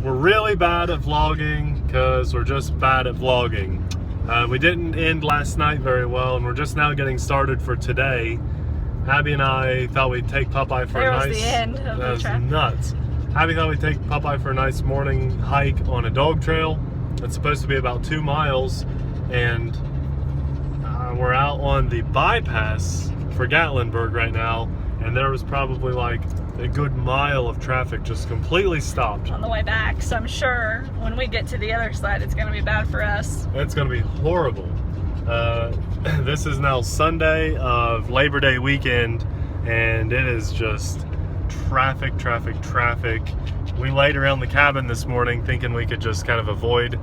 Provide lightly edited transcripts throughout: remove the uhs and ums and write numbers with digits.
We're really bad at vlogging because we're just bad at vlogging. We didn't end last night very well, and we're just now getting started for today. Abby and I thought we'd take Popeye for a nice... There was the end of the trip. That was nuts. Abby thought we'd take Popeye for a nice morning hike on a dog trail. It's supposed to be about 2 miles, and we're out on the bypass for Gatlinburg right now, and there was probably like a good mile of traffic just completely stopped on the way back. So I'm sure when we get to the other side, it's going to be bad for us. It's going to be horrible. This is now Sunday of Labor Day weekend, and it is just traffic. We laid around the cabin this morning thinking we could just kind of avoid,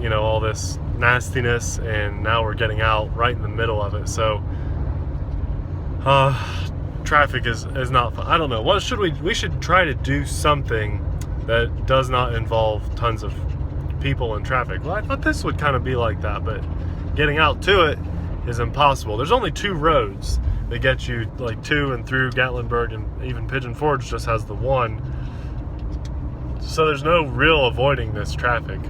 you know, all this nastiness, and now we're getting out right in the middle of it. So traffic is not fun. I don't know. What should we should try to do something that does not involve tons of people and traffic. Well, I thought this would kind of be like that, but getting out to it is impossible. There's only 2 roads that get you like to and through Gatlinburg, and even Pigeon Forge just has the one. So there's no real avoiding this traffic.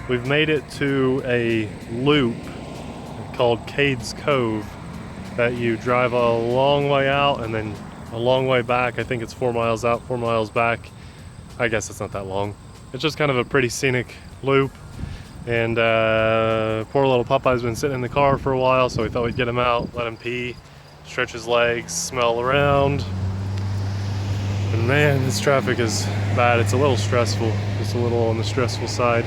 We've made it to a loop called Cades Cove that you drive a long way out and then a long way back. I think it's 4 miles out, 4 miles back. I guess it's not that long. It's just kind of a pretty scenic loop. And poor little Popeye's been sitting in the car for a while, so we thought we'd get him out, let him pee, stretch his legs, smell around. And man, this traffic is bad. It's a little stressful, just a little on the stressful side.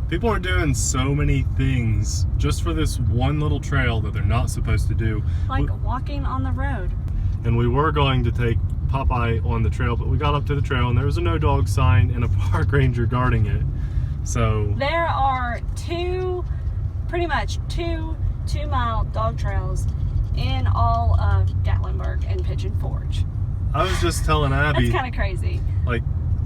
People are doing so many things just for this one little trail that they're not supposed to do. Like walking on the road. And we were going to take Popeye on the trail, but we got up to the trail and there was a no dog sign and a park ranger guarding it. So there are pretty much two 2-mile dog trails in all of Gatlinburg and Pigeon Forge. I was just telling Abby. That's kind of crazy. Like,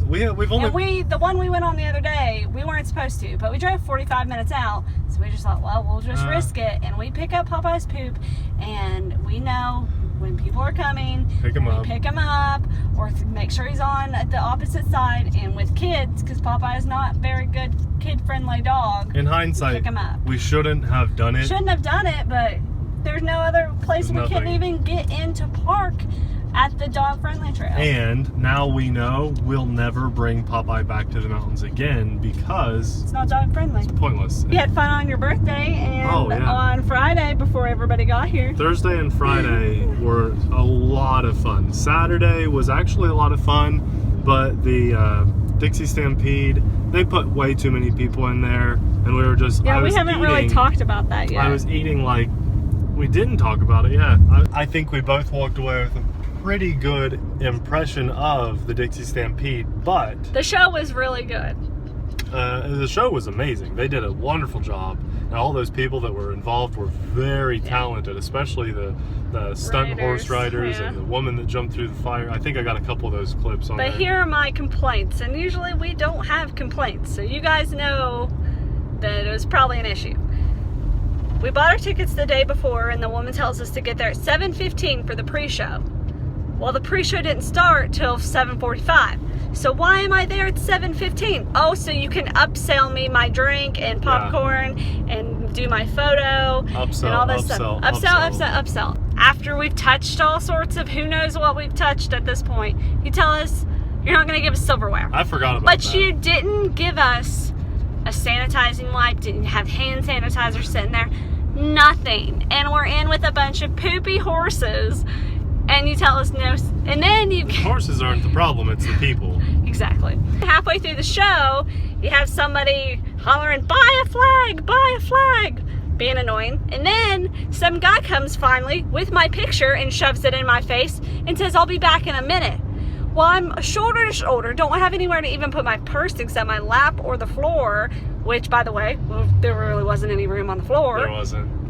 we've only... And the one we went on the other day, we weren't supposed to, but we drove 45 minutes out, so we just thought, well, we'll just risk it, and we pick up Popeye's poop, and we know when people are coming, pick him up, or make sure he's on at the opposite side, and with kids, because Popeye is not a very good kid-friendly dog. In hindsight, pick him up. We shouldn't have done it. Shouldn't have done it, but there's no other place we couldn't even get into park at the dog-friendly trail. And now we know we'll never bring Popeye back to the mountains again because it's not dog-friendly. It's pointless. You had fun on your birthday and on Friday before everybody got here. Thursday and Friday were a lot of fun. Saturday was actually a lot of fun, but the Dixie Stampede, they put way too many people in there, and we were just... Yeah, we haven't really talked about that yet. I was eating like... We didn't talk about it, yeah. I think we both walked away with a pretty good impression of the Dixie Stampede, but... The show was really good. The show was amazing. They did a wonderful job. And all those people that were involved were very talented, especially the stunt horse riders and the woman that jumped through the fire. I think I got a couple of those clips on there. But here are my complaints, and usually we don't have complaints, so you guys know that it was probably an issue. We bought our tickets the day before, and the woman tells us to get there at 7:15 for the pre-show. Well, the pre-show didn't start till 7:45. So why am I there at 7:15? Oh, so you can upsell me my drink and popcorn and do my photo and all this stuff. Upsell. After we've touched all sorts of who knows what we've touched at this point, you tell us you're not going to give us silverware. I forgot about that. But you didn't give us a sanitizing wipe, didn't have hand sanitizer sitting there, nothing. And we're in with a bunch of poopy horses. And you tell us no, and then you... The horses aren't the problem, it's the people. Exactly. Halfway through the show, you have somebody hollering, buy a flag, being annoying. And then some guy comes finally with my picture and shoves it in my face and says, I'll be back in a minute. Well, I'm shoulder to shoulder, don't have anywhere to even put my purse except my lap or the floor, which, by the way, there really wasn't any room on the floor. There wasn't.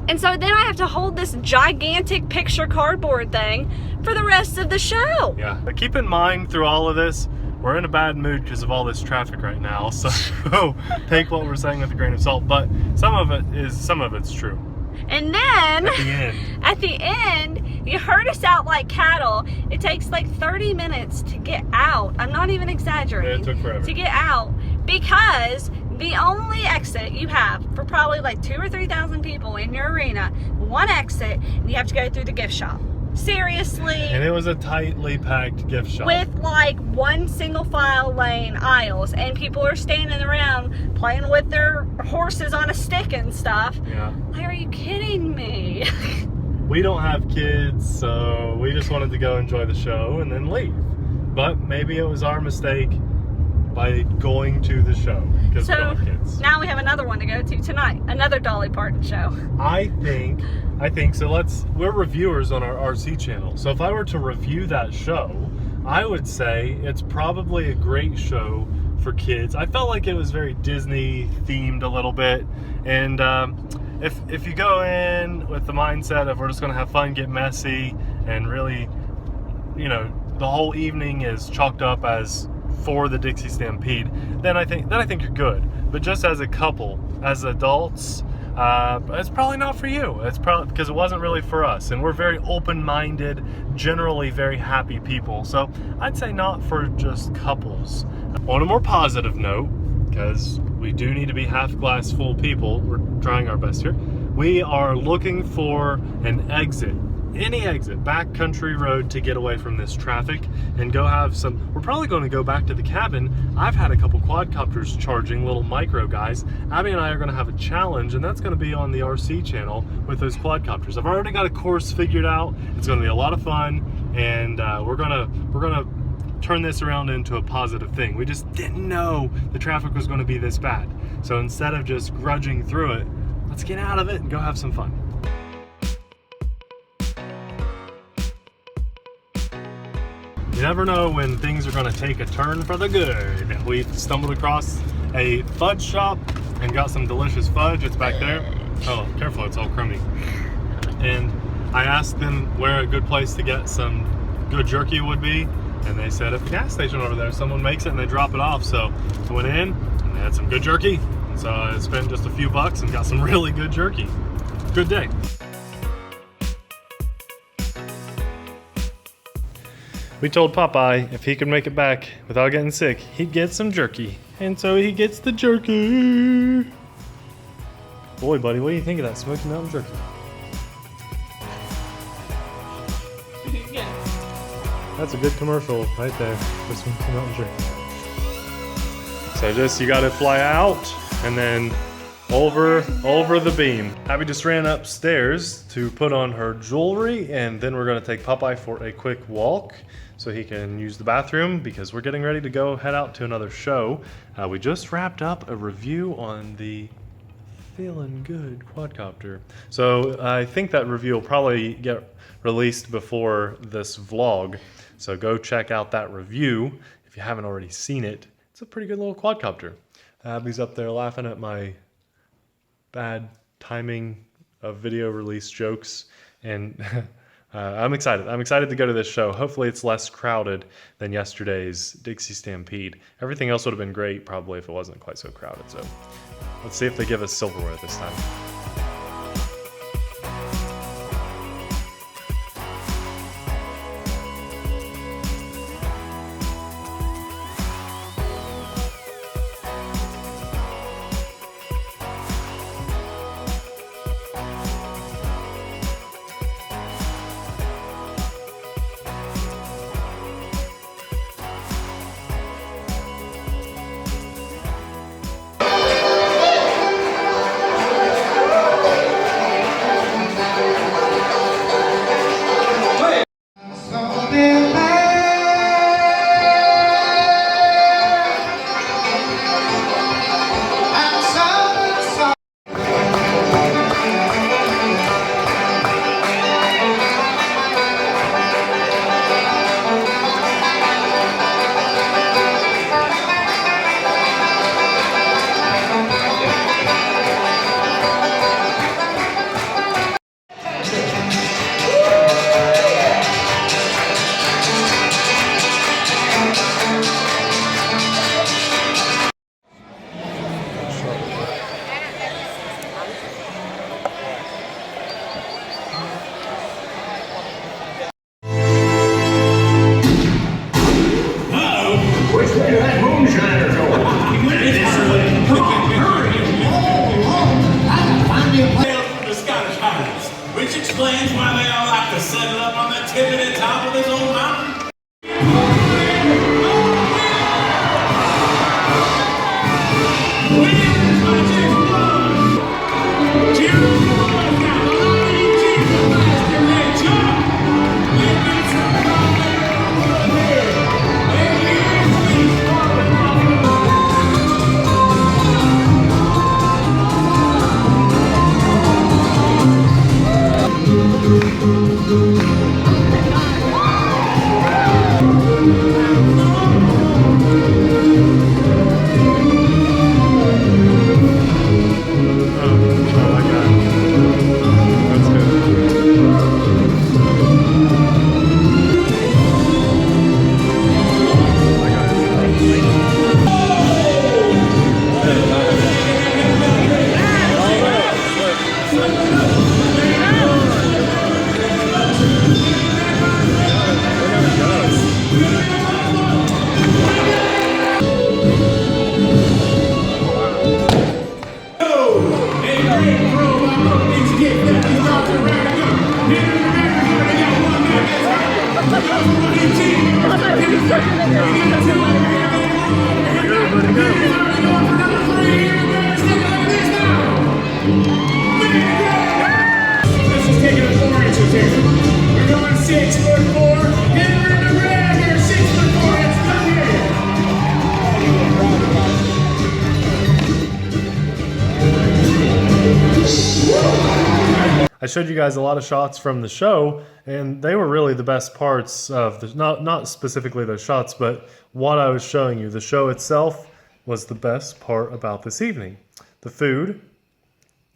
And so then I have to hold this gigantic picture cardboard thing for the rest of the show. Yeah, but keep in mind through all of this, we're in a bad mood because of all this traffic right now. So take what we're saying with a grain of salt, but some of it's true. And then at the end, You herd us out like cattle. It takes like 30 minutes to get out. I'm not even exaggerating. It took forever. To get out, because the only exit you have for probably like 2,000 or 3,000 people in your arena, one exit, and you have to go through the gift shop. Seriously. And it was a tightly packed gift shop. With like one single file lane aisles, and people are standing around playing with their horses on a stick and stuff. Yeah. Like, are you kidding me? We don't have kids, so we just wanted to go enjoy the show and then leave. But maybe it was our mistake by going to the show because we don't have kids. Now we have another one to go to tonight. Another Dolly Parton show. I think so. We're reviewers on our RC channel. So if I were to review that show, I would say it's probably a great show for kids. I felt like it was very Disney themed a little bit, and if you go in with the mindset of we're just going to have fun, get messy, and really, the whole evening is chalked up as for the Dixie Stampede, then I think you're good. But just as a couple, as adults, it's probably not for you. It's probably because it wasn't really for us, and we're very open-minded, generally very happy people. So I'd say not for just couples. On a more positive note, because we do need to be half glass full people, we're trying our best here. We are looking for an exit, any exit, backcountry road to get away from this traffic and go have some. We're probably going to go back to the cabin. I've had a couple quadcopters charging, little micro guys. Abby and I are going to have a challenge, and that's going to be on the RC channel with those quadcopters. I've already got a course figured out. It's going to be a lot of fun, and we're gonna turn this around into a positive thing. We just didn't know the traffic was going to be this bad. So instead of just grudging through it, let's get out of it and go have some fun. You never know when things are going to take a turn for the good. We stumbled across a fudge shop and got some delicious fudge. It's back there. Oh, careful, it's all crummy. And I asked them where a good place to get some good jerky would be, and they said at the gas station over there, someone makes it and they drop it off. So I went in and they had some good jerky. And so I spent just a few bucks and got some really good jerky. Good day. We told Popeye if he could make it back without getting sick, he'd get some jerky. And so he gets the jerky. Boy, buddy, what do you think of that Smoky Mountain jerky? That's a good commercial right there for Smoky Mountain jerky. So you gotta fly out and then over the beam. Abby just ran upstairs to put on her jewelry, and then we're gonna take Popeye for a quick walk so he can use the bathroom because we're getting ready to go head out to another show. We just wrapped up a review on the Feeling Good quadcopter. So I think that review will probably get released before this vlog. So go check out that review if you haven't already seen it. It's a pretty good little quadcopter. Abby's up there laughing at my bad timing of video release jokes, and I'm excited. I'm excited to go to this show. Hopefully it's less crowded than yesterday's Dixie Stampede. Everything else would have been great probably if it wasn't quite so crowded. So let's see if they give us silverware this time. 6'4", Denver in the red here, 6'4", let's go here. I showed you guys a lot of shots from the show, and they were really the best parts of the, not specifically those shots, but what I was showing you. The show itself was the best part about this evening. The food.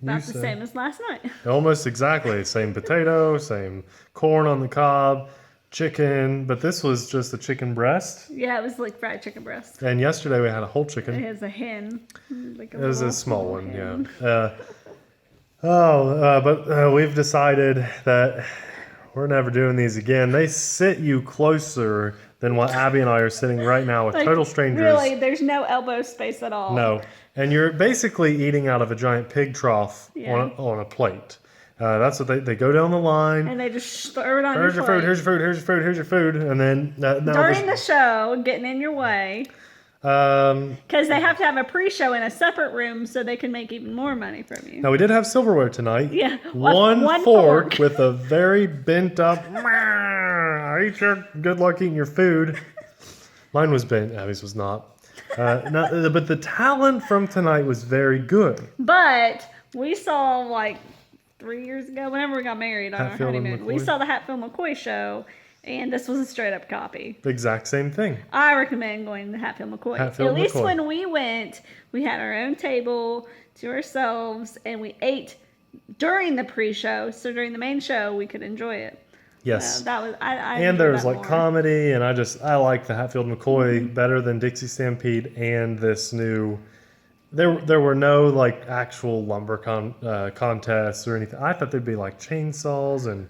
About the same as last night. Almost exactly. Same potato, same corn on the cob, chicken, but this was just a chicken breast. Yeah, it was like fried chicken breast. And yesterday we had a whole chicken. It has a hen. Like It was a small one, hen. yeah. But we've decided that we're never doing these again. They sit you closer than what Abby and I are sitting right now with Like, total strangers. Really, there's no elbow space at all. No. And you're basically eating out of a giant pig trough Yeah. on a plate. That's what they go down the line. And they just throw it on Here's your your plate. food, here's your food, here's your food, here's your food. And then During the show, getting in your way. Because they have to have a pre-show in a separate room so they can make even more money from you. now we did have silverware tonight. Yeah. One fork with a very bent up. I eat your good luck eating your food. Mine was bent. Abby's was not. But the talent from tonight was very good. But we saw like 3 years ago, whenever we got married on our Hatfield and honeymoon, we McCoy. saw the Hatfield McCoy show, and this was a straight up copy. The exact same thing. I recommend going to Hatfield McCoy. Hatfield At least McCoy. when we went, we had our own table to ourselves, and we ate during the pre-show. So during the main show, we could enjoy it. Yes. So that was I And enjoyed there was that like more. comedy, and I like the Hatfield McCoy better than Dixie Stampede and this new. There were no like actual lumber contests or anything. I thought there'd be like chainsaws and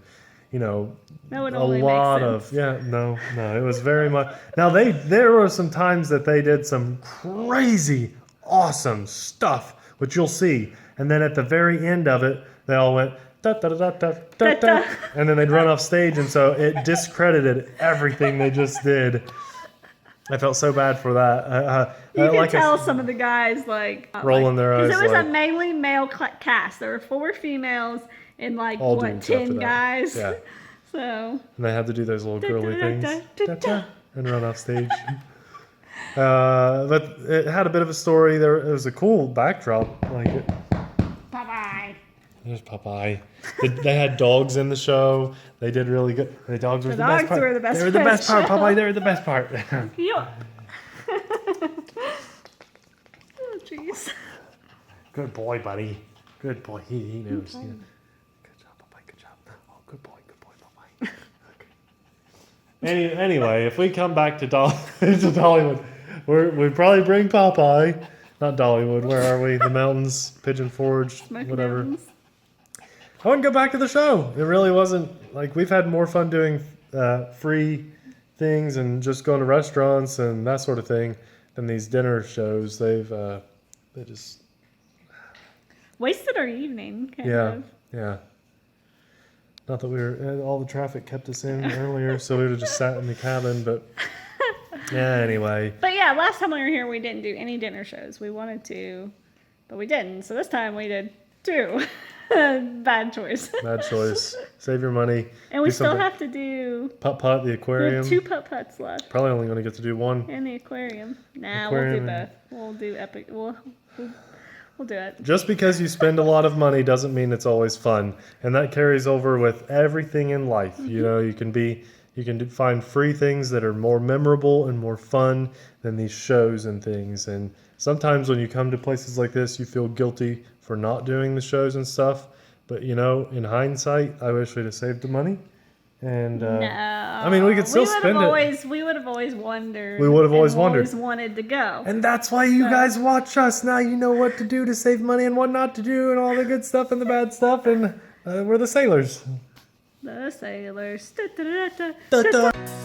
That would a only make lot sense. of no. It was very much. Now there were some times that they did some crazy awesome stuff, which you'll see, and then at the very end of it, they all went. Da, da, da, da, da, da, and then they'd run off stage, and so it discredited everything they just did. I felt so bad for that. You could like tell some of the guys like rolling their eyes. because it was like, a mainly male cast. There were 4 females and like All what dudes after 10 that. guys. Yeah. So and they had to do those little girly Da, da, things da, da, da. and run off stage. But it had a bit of a story. It was a cool backdrop. Like it. bye bye. There's Popeye. They had dogs in the show. They did really good. The dogs were the best dogs part. were the best They were the part of best the part. show. Popeye, they were the best part. Oh jeez. Good boy, buddy. Good boy. He knows. Yeah. Good job, Popeye. Good job. Oh, good boy, Popeye. Okay. Anyway, if we come back to Dollywood, we'd probably bring Popeye. Not Dollywood. Where are we? The mountains, Pigeon Forge, Smoky whatever. Mountains. I wouldn't go back to the show. It really wasn't like we've had more fun doing free things and just going to restaurants and that sort of thing than these dinner shows. They just Wasted our evening. Kind yeah. of. Not that we were all the traffic kept us in earlier, so we would have just sat in the cabin. But yeah, anyway. But yeah, last time we were here, we didn't do any dinner shows. We wanted to, but we didn't. So this time we did 2. Bad choice. Bad choice. Save your money. And we Do still something. have to do. Putt-putt, the We aquarium. have 2 putt-putts left. Probably only going to get to do one. And the aquarium. Nah, Aquarium. we'll do both. We'll do epic. We'll do it. Just because you spend a lot of money doesn't mean it's always fun, and that carries over with everything in life. You know, you can find free things that are more memorable and more fun than these shows and things. And sometimes when you come to places like this, you feel guilty for not doing the shows and stuff. But in hindsight, I wish we'd have saved the money. And No. I mean, we could still spend it. We would have always wondered. We would have always and wondered. Always wanted to go. And that's why you guys watch us. Now you know what to do to save money and what not to do and all the good stuff and the bad stuff. And we're the Saylors. The Sailors. Da, da, da, da, Da, da, da. da.